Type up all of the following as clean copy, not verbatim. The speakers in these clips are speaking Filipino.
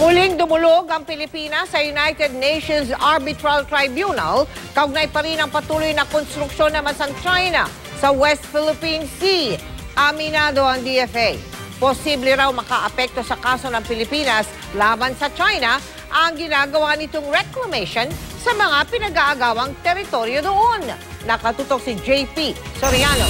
Muling dumulog ang Pilipinas sa United Nations Arbitral Tribunal, kaugnay pa rin ang patuloy na konstruksyon naman sa China sa West Philippine Sea. Aminado ang DFA. Posible raw makaapekto sa kaso ng Pilipinas laban sa China ang ginagawa nitong reclamation sa mga pinag-aagawang teritoryo doon. Nakatutok si JP Soriano.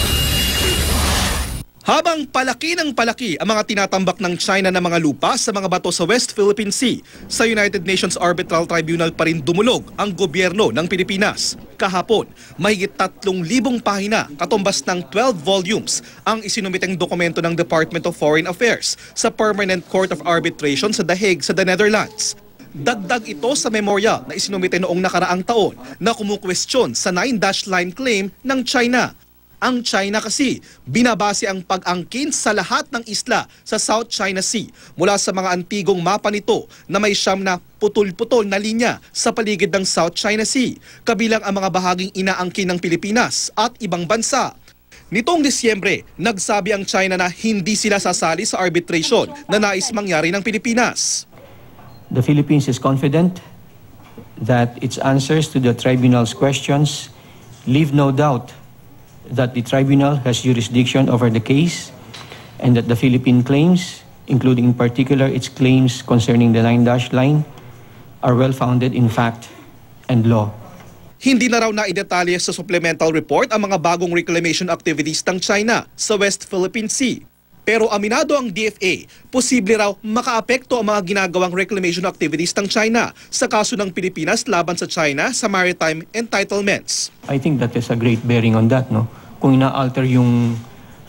Habang palaki ng palaki ang mga tinatambak ng China na mga lupa sa mga bato sa West Philippine Sea, sa United Nations Arbitral Tribunal pa rin dumulog ang gobyerno ng Pilipinas. Kahapon, mahigit 3,000 pahina, katumbas ng 12 volumes, ang isinumiteng dokumento ng Department of Foreign Affairs sa Permanent Court of Arbitration sa The Hague sa the Netherlands. Dagdag ito sa memorya na isinumite noong nakaraang taon na kumukwestiyon sa 9-dash line claim ng China. Ang China kasi, binabase ang pag-angkin sa lahat ng isla sa South China Sea mula sa mga antigong mapa nito na may siyam na putol-putol na linya sa paligid ng South China Sea, kabilang ang mga bahaging inaangkin ng Pilipinas at ibang bansa. Nitong Disyembre, nagsabi ang China na hindi sila sasali sa arbitration na nais mangyari ng Pilipinas. The Philippines is confident that its answers to the tribunal's questions leave no doubt that the tribunal has jurisdiction over the case and that the Philippine claims, including in particular its claims concerning the 9-dash line, are well-founded in fact and law. Hindi na raw naidetalye sa supplemental report ang mga bagong reclamation activities ng China sa West Philippine Sea. Pero aminado ang DFA, posible raw makaapekto ang mga ginagawang reclamation activities ng China sa kaso ng Pilipinas laban sa China sa maritime entitlements. I think that has a great bearing on that, no? Kung ina-alter yung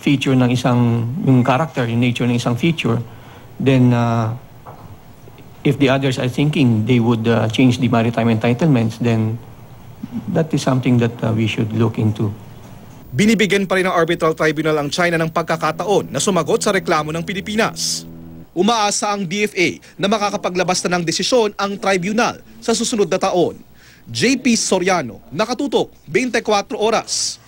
feature ng yung character, yung nature ng isang feature, then if the others are thinking they would change the maritime entitlements, then that is something that we should look into. Binibigyan pa rin ng Arbitral Tribunal ang China ng pagkakataon na sumagot sa reklamo ng Pilipinas. Umaasa ang DFA na makakapaglabas na ng desisyon ang tribunal sa susunod na taon. JP Soriano, Nakatutok, 24 Oras.